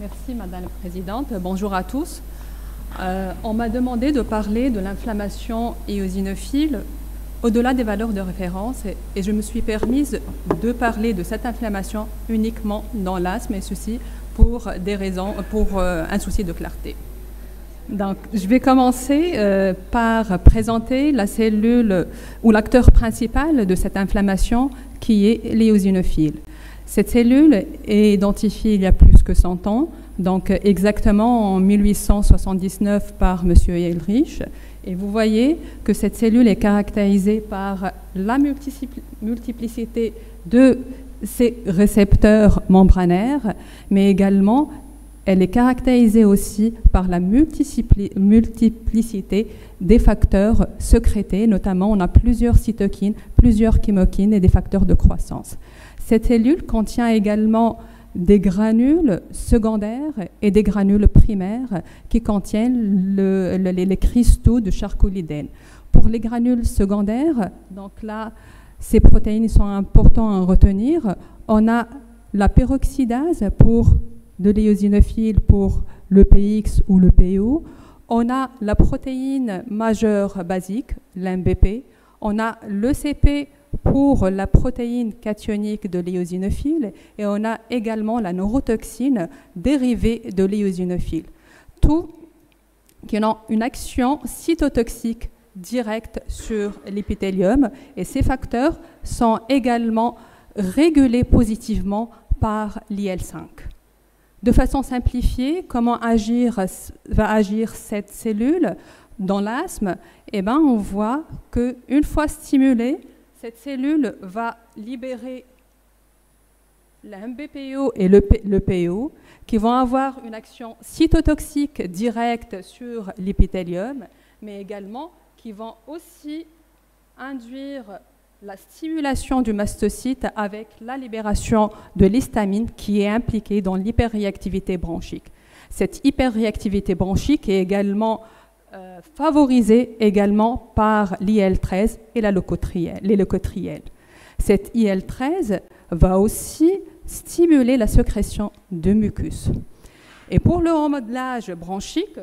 Merci Madame la Présidente. Bonjour à tous. On m'a demandé de parler de l'inflammation éosinophile au-delà des valeurs de référence et je me suis permise de parler de cette inflammation uniquement dans l'asthme et ceci pour un souci de clarté. Donc, je vais commencer par présenter la cellule ou l'acteur principal de cette inflammation qui est l'éosinophile. Cette cellule est identifiée il y a plus que 100 ans, donc exactement en 1879 par M. Ehrlich. Et vous voyez que cette cellule est caractérisée par la multiplicité de ses récepteurs membranaires, mais également elle est caractérisée aussi par la multiplicité des facteurs sécrétés, notamment on a plusieurs cytokines, plusieurs chymokines et des facteurs de croissance. Cette cellule contient également des granules secondaires et des granules primaires qui contiennent les cristaux de charcolidène. Pour les granules secondaires, donc là, ces protéines sont importantes à retenir. On a la peroxydase pour de l'éosinophile pour le PX ou le PO. On a la protéine majeure basique, l'MBP. On a l'ECP pour la protéine cationique de l'éosinophile et on a également la neurotoxine dérivée de l'éosinophile. Tout qui ont une action cytotoxique directe sur l'épithélium et ces facteurs sont également régulés positivement par l'IL-5. De façon simplifiée, comment va agir cette cellule dans l'asthme? Eh bien, on voit qu'une fois stimulée, cette cellule va libérer la MBPO et le PO qui vont avoir une action cytotoxique directe sur l'épithélium, mais également qui vont aussi induire la stimulation du mastocyte avec la libération de l'histamine qui est impliquée dans l'hyperréactivité bronchique. Cette hyperréactivité bronchique est également favorisée également par l'IL-13 et les leucotriènes. Cette IL-13 va aussi stimuler la sécrétion de mucus. Et pour le remodelage bronchique,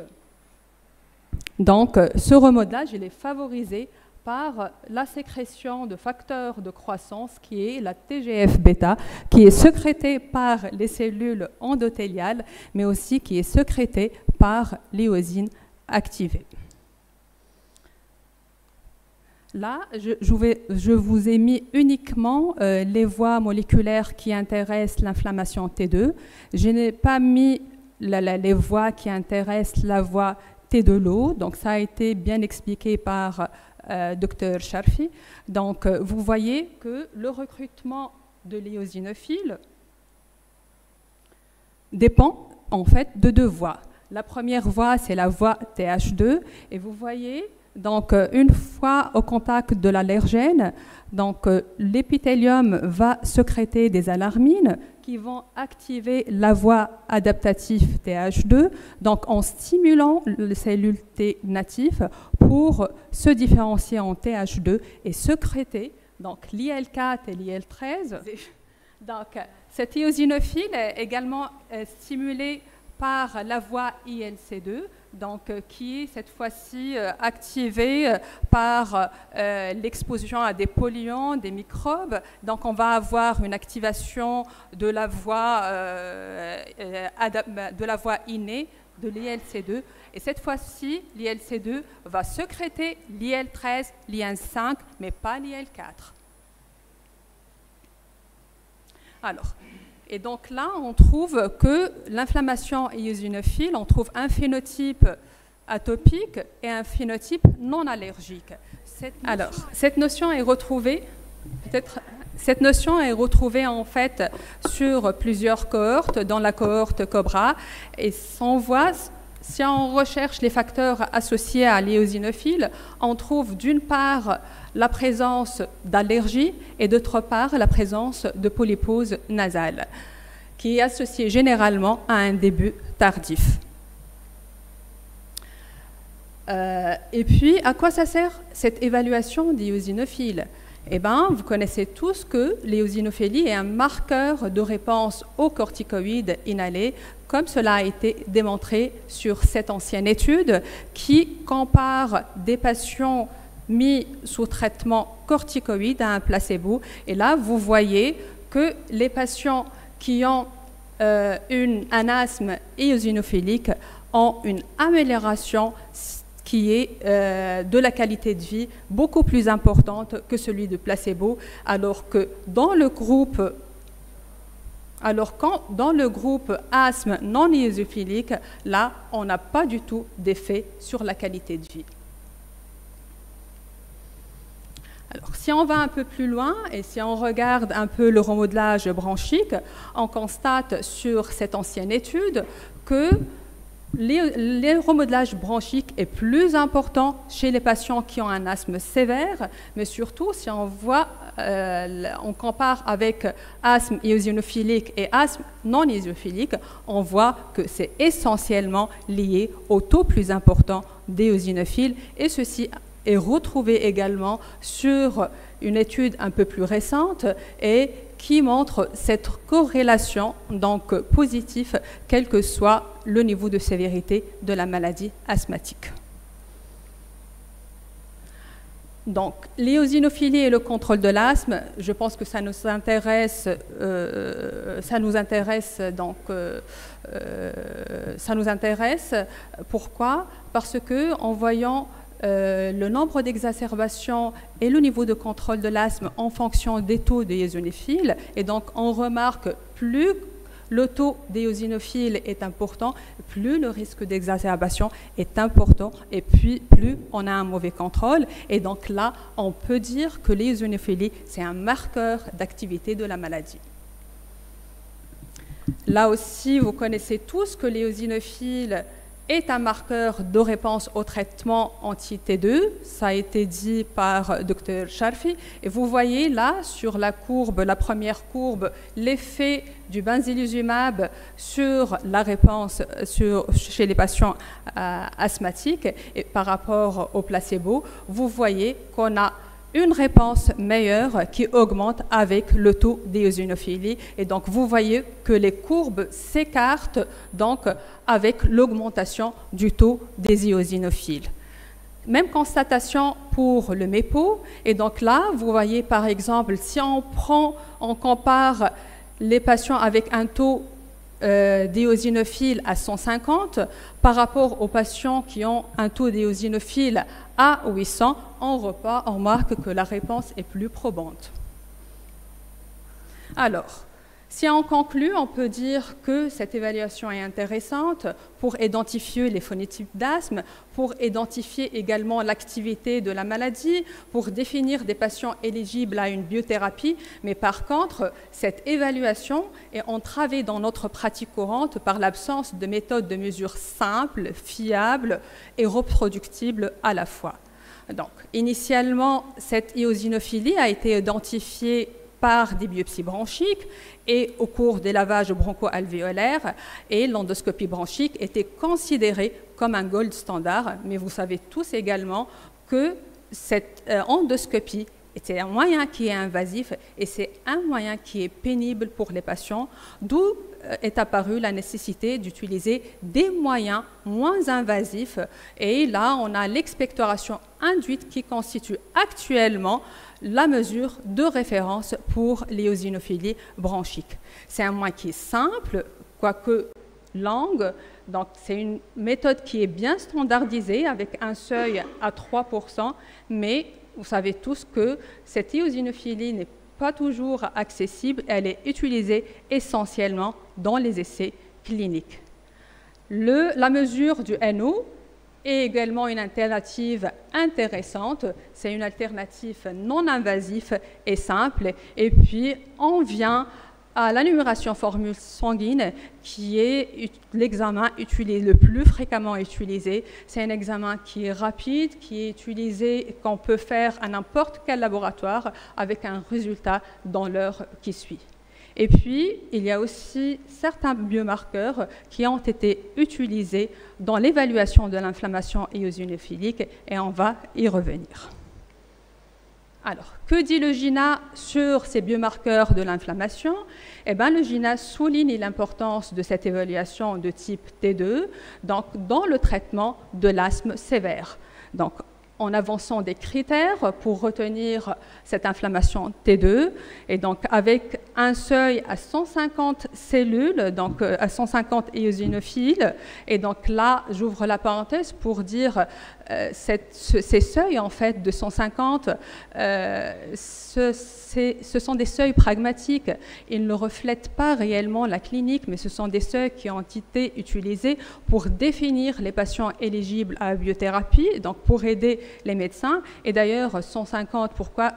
donc ce remodelage il est favorisé par la sécrétion de facteurs de croissance qui est la TGF-bêta, qui est sécrétée par les cellules endothéliales, mais aussi qui est sécrétée par l'éosine activée. Là, je vous ai mis uniquement les voies moléculaires qui intéressent l'inflammation T2. Je n'ai pas mis les voies qui intéressent la voie T de l'eau, donc ça a été bien expliqué par Dr Sharfi. Donc, vous voyez que le recrutement de l'éosinophile dépend en fait de deux voies. La première voie, c'est la voie TH2, et vous voyez, donc une fois au contact de l'allergène, donc l'épithélium va sécréter des alarmines qui vont activer la voie adaptative TH2, donc en stimulant les cellules T natifs pour se différencier en TH2 et sécréter donc l'IL-4 et l'IL-13. Donc cet éosinophile est également stimulé par la voie ILC2, donc, qui est cette fois-ci activée par l'exposition à des polluants, des microbes. Donc, on va avoir une activation de la voie innée de l'ILC2. Et cette fois-ci, l'ILC2 va sécréter l'IL13, l'IL5, mais pas l'IL4. Alors, et donc là, on trouve que l'inflammation éosinophile, on trouve un phénotype atopique et un phénotype non allergique. Cette notion est retrouvée en fait sur plusieurs cohortes, dans la cohorte COBRA, et on voit, si on recherche les facteurs associés à l'éosinophile, on trouve d'une part la présence d'allergies et d'autre part la présence de polypose nasale, qui est associée généralement à un début tardif. Et puis, à quoi ça sert cette évaluation d'éosinophiles? Eh bien, vous connaissez tous que l'éosinophilie est un marqueur de réponse aux corticoïdes inhalés comme cela a été démontré sur cette ancienne étude qui compare des patients mis sous traitement corticoïde à un placebo. Et là, vous voyez que les patients qui ont un asthme éosinophilique ont une amélioration qui est de la qualité de vie beaucoup plus importante que celui de placebo, alors que dans le groupe asthme non éosinophilique, là, on n'a pas du tout d'effet sur la qualité de vie. Alors, si on va un peu plus loin et si on regarde un peu le remodelage bronchique, on constate sur cette ancienne étude que le remodelage bronchique est plus important chez les patients qui ont un asthme sévère, mais surtout si on voit, on compare avec asthme éosinophilique et asthme non éosinophilique, on voit que c'est essentiellement lié au taux plus important d'éosinophiles, et ceci est retrouvé également sur une étude un peu plus récente et qui montre cette corrélation donc positive, quel que soit le niveau de sévérité de la maladie asthmatique. Donc, l'éosinophilie et le contrôle de l'asthme, je pense que ça nous intéresse Pourquoi? Parce que en voyant le nombre d'exacerbations et le niveau de contrôle de l'asthme en fonction des taux d'éosinophiles, et donc on remarque plus le taux d'éosinophiles est important, plus le risque d'exacerbation est important, et puis plus on a un mauvais contrôle. Et donc là, on peut dire que l'éosinophilie, c'est un marqueur d'activité de la maladie. Là aussi, vous connaissez tous que l'éosinophile est un marqueur de réponse au traitement anti-T2. Ça a été dit par Dr Sharfi. Et vous voyez là, sur la courbe, la première courbe, l'effet du benziluzumab sur la réponse chez les patients asthmatiques et par rapport au placebo. Vous voyez qu'on a une réponse meilleure qui augmente avec le taux d'éosinophilie. Et donc, vous voyez que les courbes s'écartent donc avec l'augmentation du taux des éosinophiles. Même constatation pour le MEPO. Et donc là, vous voyez par exemple, si on compare les patients avec un taux d'éosinophiles à 150 par rapport aux patients qui ont un taux d'éosinophiles à 800, on remarque que la réponse est plus probante. Alors, si on conclut, on peut dire que cette évaluation est intéressante pour identifier les phénotypes d'asthme, pour identifier également l'activité de la maladie, pour définir des patients éligibles à une biothérapie. Mais par contre, cette évaluation est entravée dans notre pratique courante par l'absence de méthodes de mesure simples, fiables et reproductibles à la fois. Donc, initialement, cette éosinophilie a été identifiée par des biopsies bronchiques et au cours des lavages broncho-alvéolaires, et l'endoscopie bronchique était considérée comme un gold standard. Mais vous savez tous également que cette endoscopie c'est un moyen qui est invasif et c'est un moyen qui est pénible pour les patients, d'où est apparue la nécessité d'utiliser des moyens moins invasifs. Et là, on a l'expectoration induite qui constitue actuellement la mesure de référence pour l'éosinophilie bronchique. C'est un moyen qui est simple, quoique longue. Donc, c'est une méthode qui est bien standardisée avec un seuil à 3%, mais vous savez tous que cette éosinophilie n'est pas toujours accessible, elle est utilisée essentiellement dans les essais cliniques. La mesure du NO est également une alternative intéressante, c'est une alternative non invasive et simple, et puis on vient à la numération formule sanguine, qui est l'examen le plus fréquemment utilisé. C'est un examen qui est rapide, qui est utilisé, qu'on peut faire à n'importe quel laboratoire avec un résultat dans l'heure qui suit. Et puis, il y a aussi certains biomarqueurs qui ont été utilisés dans l'évaluation de l'inflammation éosinophilique, et on va y revenir. Alors, que dit le GINA sur ces biomarqueurs de l'inflammation? Eh bien, le GINA souligne l'importance de cette évaluation de type T2 donc, dans le traitement de l'asthme sévère. Donc, en avançant des critères pour retenir cette inflammation T2, et donc avec un seuil à 150 cellules, donc à 150 éosinophiles, et donc là, j'ouvre la parenthèse pour dire ces seuils en fait de 150, ce sont des seuils pragmatiques. Ils ne reflètent pas réellement la clinique, mais ce sont des seuils qui ont été utilisés pour définir les patients éligibles à la biothérapie, donc pour aider les médecins. Et d'ailleurs, 150, pourquoi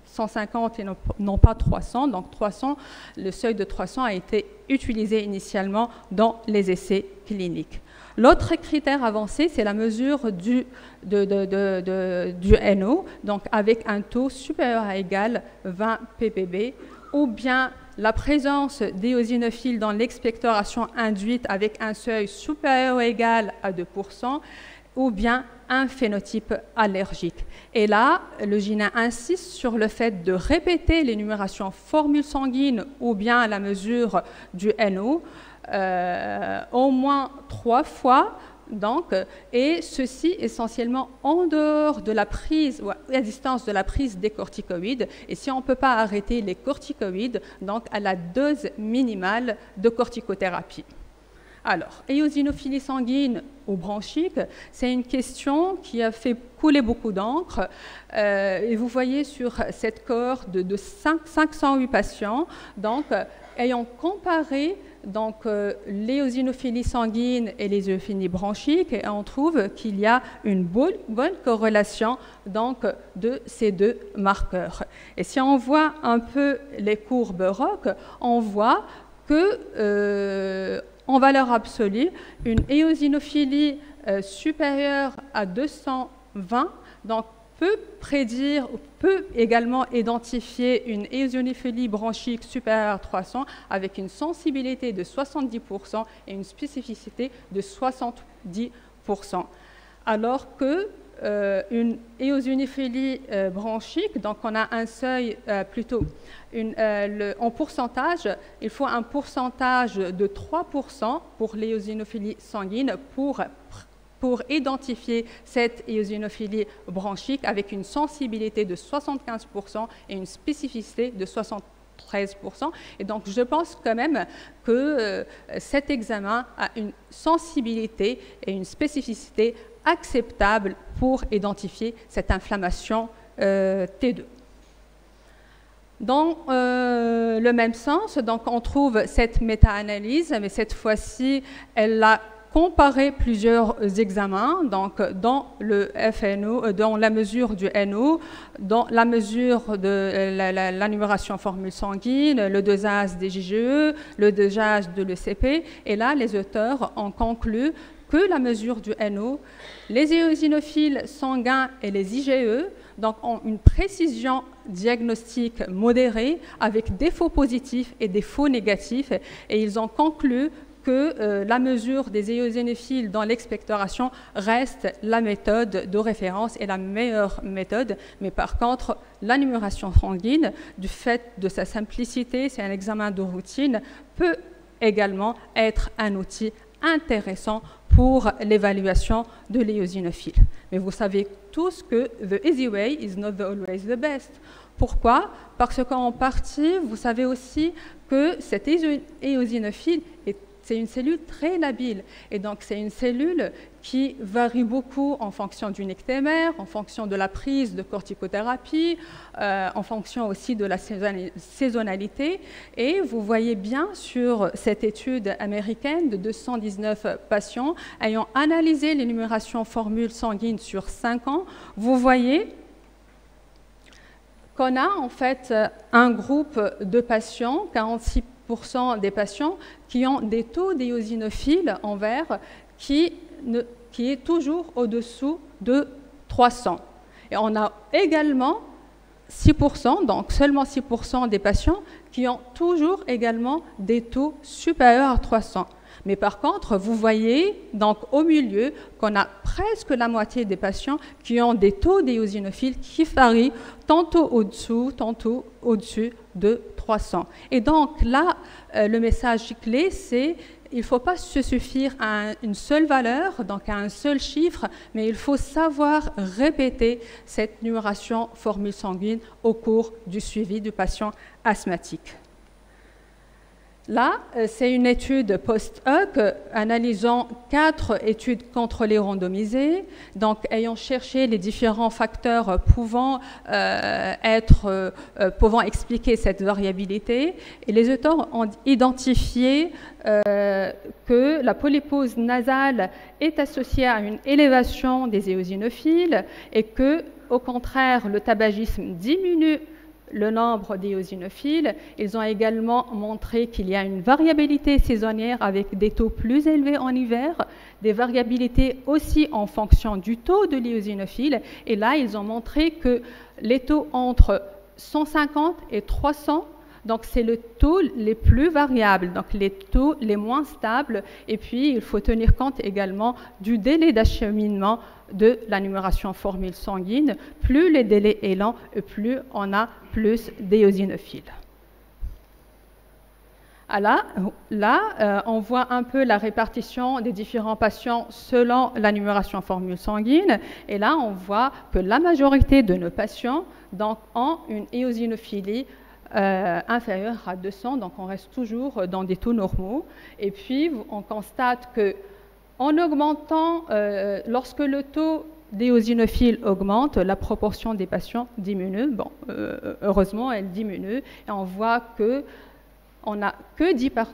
150 et non pas 300? Donc 300, le seuil de 300 a été utilisé initialement dans les essais cliniques. L'autre critère avancé, c'est la mesure du NO, donc avec un taux supérieur à égal 20 ppb, ou bien la présence d'éosinophiles dans l'expectoration induite avec un seuil supérieur ou égal à 2%, ou bien un phénotype allergique. Et là, le GINA insiste sur le fait de répéter l'énumération formule sanguine ou bien la mesure du NO au moins 3 fois, donc, et ceci essentiellement en dehors de la prise ou à distance de la prise des corticoïdes. Et si on ne peut pas arrêter les corticoïdes, donc à la dose minimale de corticothérapie. Alors, éosinophilie sanguine ou bronchique, c'est une question qui a fait couler beaucoup d'encre. Et vous voyez sur cette cohorte de 508 patients, donc, ayant comparé l'éosinophilie sanguine et les éosinophilies bronchiques, et on trouve qu'il y a une bonne corrélation donc, de ces deux marqueurs. Et si on voit un peu les courbes ROC, on voit que en valeur absolue, une éosinophilie supérieure à 220 donc, peut également identifier une éosinophilie bronchique supérieure à 300 avec une sensibilité de 70% et une spécificité de 70%. Alors que une éosinophilie bronchique, donc on a un seuil plutôt, en pourcentage, il faut un pourcentage de 3% pour l'éosinophilie sanguine pour identifier cette éosinophilie bronchique avec une sensibilité de 75% et une spécificité de 73%. Et donc, je pense quand même que cet examen a une sensibilité et une spécificité acceptable pour identifier cette inflammation T2. Dans le même sens, donc, on trouve cette méta-analyse, mais cette fois-ci, elle a comparé plusieurs examens, donc dans le FNO, dans la mesure du NO, dans la mesure de la numération formule sanguine, le dosage des IgE, le dosage de l'ECP, et là, les auteurs ont conclu que la mesure du NO, les éosinophiles sanguins et les IgE donc, ont une précision diagnostique modérée avec des faux positifs et des faux négatifs, et ils ont conclu que la mesure des éosinophiles dans l'expectoration reste la méthode de référence et la meilleure méthode, mais par contre, la numération sanguine, du fait de sa simplicité, c'est un examen de routine, peut également être un outil intéressant pour l'évaluation de l'éosinophile. Mais vous savez tous que the easy way is not always the best. Pourquoi? Parce qu'en partie, vous savez aussi que cet éosinophile c'est une cellule très labile, et donc c'est une cellule qui varie beaucoup en fonction du ectémère, en fonction de la prise de corticothérapie, en fonction aussi de la saisonnalité. Et vous voyez bien sur cette étude américaine de 219 patients ayant analysé l'énumération formule sanguine sur 5 ans, vous voyez qu'on a en fait un groupe de patients, 46% des patients qui ont des taux d'éosinophiles en vert qui est toujours au-dessous de 300. Et on a également 6%, donc seulement 6% des patients qui ont toujours également des taux supérieurs à 300. Mais par contre, vous voyez donc au milieu qu'on a presque la moitié des patients qui ont des taux d'éosinophiles qui varient tantôt au-dessous, tantôt au-dessus de 300. Et donc là, le message clé, c'est il ne faut pas se suffire à une seule valeur, donc à un seul chiffre, mais il faut savoir répéter cette numération formule sanguine au cours du suivi du patient asthmatique. Là, c'est une étude post-hoc analysant 4 études contrôlées randomisées, donc ayant cherché les différents facteurs pouvant expliquer cette variabilité. Et les auteurs ont identifié que la polypose nasale est associée à une élévation des éosinophiles et que, au contraire, le tabagisme diminue le nombre d'éosinophiles. Ils ont également montré qu'il y a une variabilité saisonnière avec des taux plus élevés en hiver, des variabilités aussi en fonction du taux de l'éosinophiles. Et là, ils ont montré que les taux entre 150 et 300, donc c'est le taux les plus variables, donc les taux les moins stables. Et puis, il faut tenir compte également du délai d'acheminement de la numération formule sanguine. Plus le délai est lent, plus on a plus d'éosinophiles. Là, on voit un peu la répartition des différents patients selon la numération formule sanguine. Et là, on voit que la majorité de nos patients donc, ont une éosinophilie inférieure à 200, donc on reste toujours dans des taux normaux. Et puis, on constate que en augmentant, lorsque le taux d'éosinophiles augmente, la proportion des patients diminue. Bon, heureusement, elle diminue. Et on voit qu'on n'a que 10%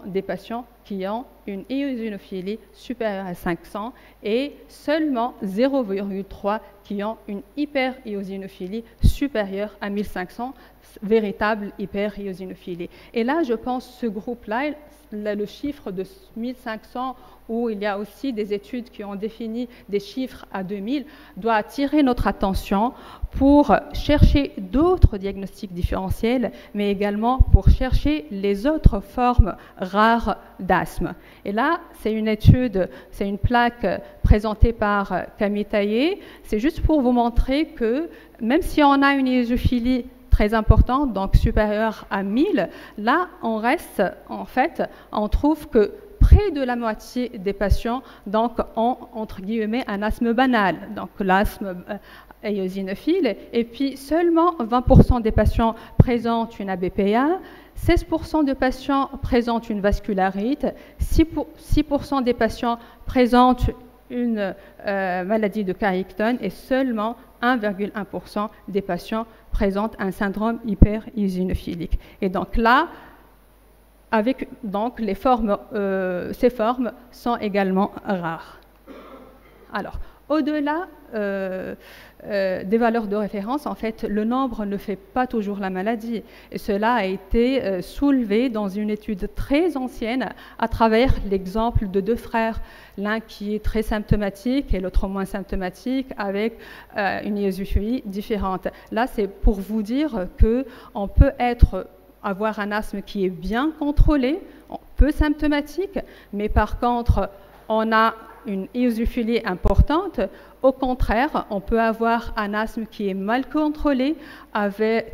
des patients qui ont une éosinophilie supérieure à 500 et seulement 0,3 qui ont une hyperéosinophilie supérieure à 1500, véritable hyperéosinophilie. Et là, je pense ce groupe-là, le chiffre de 1500, où il y a aussi des études qui ont défini des chiffres à 2000, doit attirer notre attention pour chercher d'autres diagnostics différentiels, mais également pour chercher les autres formes rares d'asthme. Et là, c'est une étude, c'est une plaque présentée par Camille Taillé. C'est juste pour vous montrer que même si on a une ésophilie très importante, donc supérieure à 1000, là, on reste, en fait, on trouve que près de la moitié des patients donc, ont, entre guillemets, un asthme banal, donc l'asthme éosinophile, et puis seulement 20% des patients présentent une ABPA, 16% de patients présentent une vascularite, 6% des patients présentent une maladie de Carrington et seulement 1,1% des patients présentent un syndrome hyperéosinophilique. Et donc là, avec donc les formes, ces formes sont également rares. Alors, au-delà des valeurs de référence, en fait, le nombre ne fait pas toujours la maladie. Et cela a été soulevé dans une étude très ancienne à travers l'exemple de 2 frères, l'un qui est très symptomatique et l'autre moins symptomatique, avec une ésophilie différente. Là, c'est pour vous dire qu'on peut avoir un asthme qui est bien contrôlé, peu symptomatique, mais par contre, on a une éosophilie importante. Au contraire, on peut avoir un asthme qui est mal contrôlé,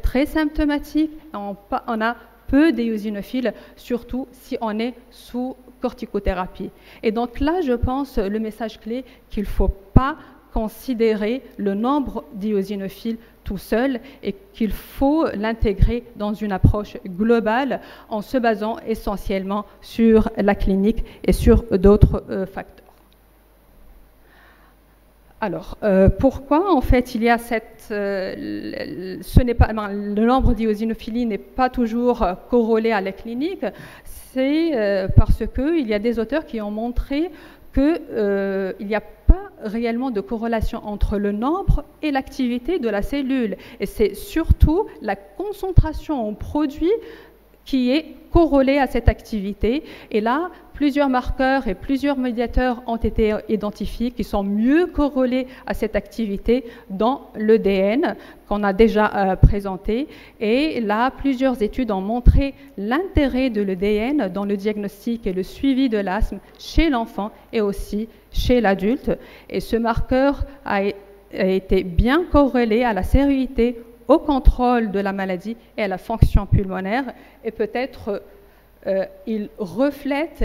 très symptomatique. On a peu d'éosinophiles, surtout si on est sous corticothérapie. Et donc là, je pense, le message clé, qu'il ne faut pas considérer le nombre d'éosinophiles tout seul et qu'il faut l'intégrer dans une approche globale en se basant essentiellement sur la clinique et sur d'autres facteurs. Alors, pourquoi en fait il y a le nombre d'éosinophilie n'est pas toujours corrélé à la clinique? C'est parce qu'il y a des auteurs qui ont montré qu'il n'y a pas réellement de corrélation entre le nombre et l'activité de la cellule. Et c'est surtout la concentration en produit qui est corrélée à cette activité. Et là, plusieurs marqueurs et plusieurs médiateurs ont été identifiés qui sont mieux corrélés à cette activité dans l'EDN qu'on a déjà présenté. Et là, plusieurs études ont montré l'intérêt de l'EDN dans le diagnostic et le suivi de l'asthme chez l'enfant et aussi chez l'adulte. Et ce marqueur a été bien corrélé à la sévérité, au contrôle de la maladie et à la fonction pulmonaire. Et peut-être il reflète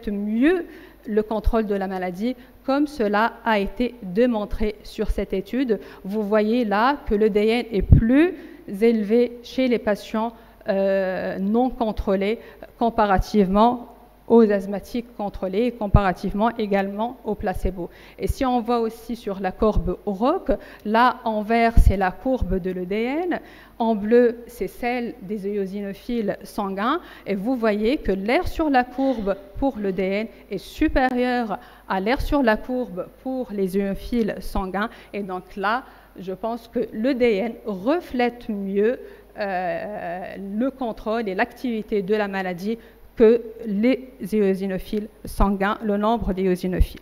mieux le contrôle de la maladie, comme cela a été démontré sur cette étude. Vous voyez là que l'EDN est plus élevé chez les patients non contrôlés comparativement aux asthmatiques contrôlés et comparativement également au placebo. Et si on voit aussi sur la courbe ROC, là en vert c'est la courbe de l'EDN, en bleu c'est celle des éosinophiles sanguins, et vous voyez que l'air sur la courbe pour l'EDN est supérieur à l'air sur la courbe pour les éosinophiles sanguins, et donc là je pense que l'EDN reflète mieux le contrôle et l'activité de la maladie que les éosinophiles sanguins, le nombre d'éosinophiles.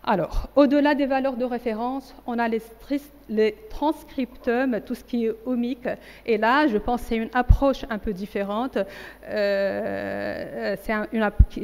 Alors, au-delà des valeurs de référence, on a les transcriptomes, tout ce qui est omique. Et là, je pense que c'est une approche un peu différente. Il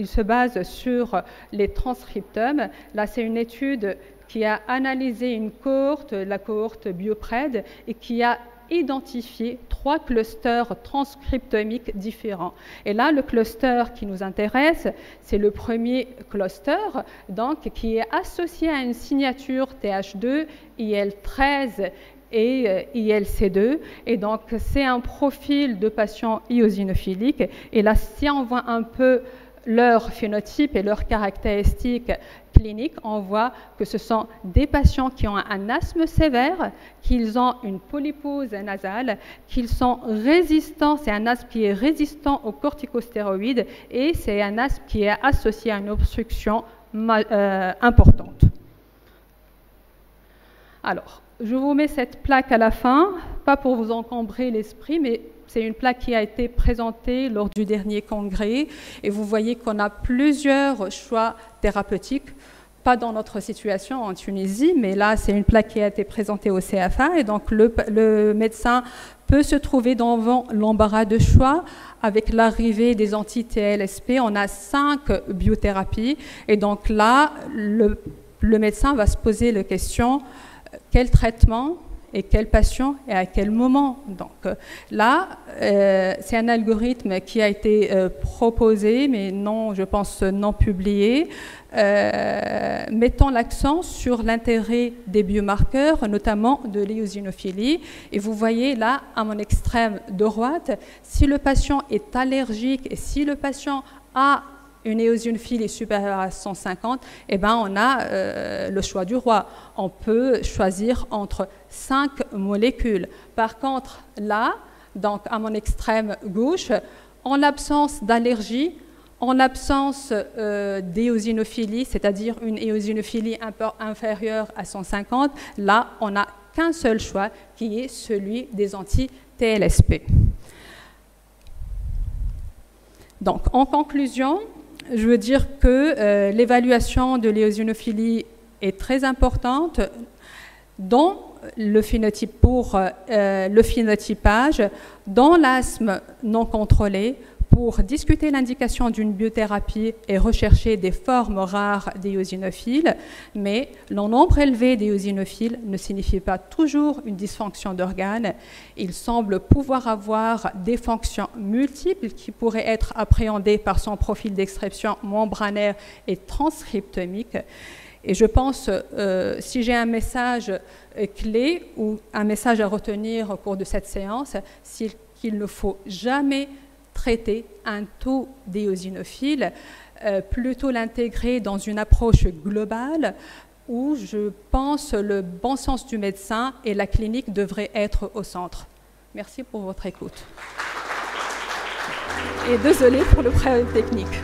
se base sur les transcriptomes. Là, c'est une étude qui a analysé une cohorte, la cohorte Biopred, et qui a identifier 3 clusters transcriptomiques différents. Et là, le cluster qui nous intéresse, c'est le premier cluster, donc, qui est associé à une signature TH2, IL13 et ILC2. Et donc, c'est un profil de patients eosinophiliques. Et là, si on voit un peu leur phénotype et leurs caractéristiques cliniques, on voit que ce sont des patients qui ont un asthme sévère, qu'ils ont une polypose nasale, qu'ils sont résistants, c'est un asthme qui est résistant aux corticostéroïdes et c'est un asthme qui est associé à une obstruction importante. Alors, je vous mets cette plaque à la fin, pas pour vous encombrer l'esprit, mais c'est une plaque qui a été présentée lors du dernier congrès et vous voyez qu'on a plusieurs choix thérapeutiques, pas dans notre situation en Tunisie, mais là c'est une plaque qui a été présentée au CFA et donc le médecin peut se trouver devant l'embarras de choix. Avec l'arrivée des anti-TLSP, on a 5 biothérapies et donc là le médecin va se poser la question quel traitement et quel patient et à quel moment. Donc là, c'est un algorithme qui a été proposé, mais non, je pense non publié, mettant l'accent sur l'intérêt des biomarqueurs, notamment de l'éosinophilie. Et vous voyez là, à mon extrême droite, si le patient est allergique et si le patient a une éosinophilie supérieure à 150, eh ben on a le choix du roi. On peut choisir entre 5 molécules. Par contre, là, donc à mon extrême gauche, en l'absence d'allergie, en l'absence d'éosinophilie, c'est-à-dire une éosinophilie inférieure à 150, là, on n'a qu'un seul choix, qui est celui des anti-TLSP. Donc, en conclusion, je veux dire que l'évaluation de l'éosinophilie est très importante dans le phénotype pour le phénotypage, dans l'asthme non contrôlé, pour discuter l'indication d'une biothérapie et rechercher des formes rares d'éosinophiles, mais le nombre élevé d'éosinophiles ne signifie pas toujours une dysfonction d'organes. Il semble pouvoir avoir des fonctions multiples qui pourraient être appréhendées par son profil d'expression membranaire et transcriptomique. Et je pense, si j'ai un message clé ou un message à retenir au cours de cette séance, c'est qu'il ne faut jamais traiter un taux d'éosinophile, plutôt l'intégrer dans une approche globale où je pense le bon sens du médecin et la clinique devraient être au centre. Merci pour votre écoute. Et désolé pour le problème technique.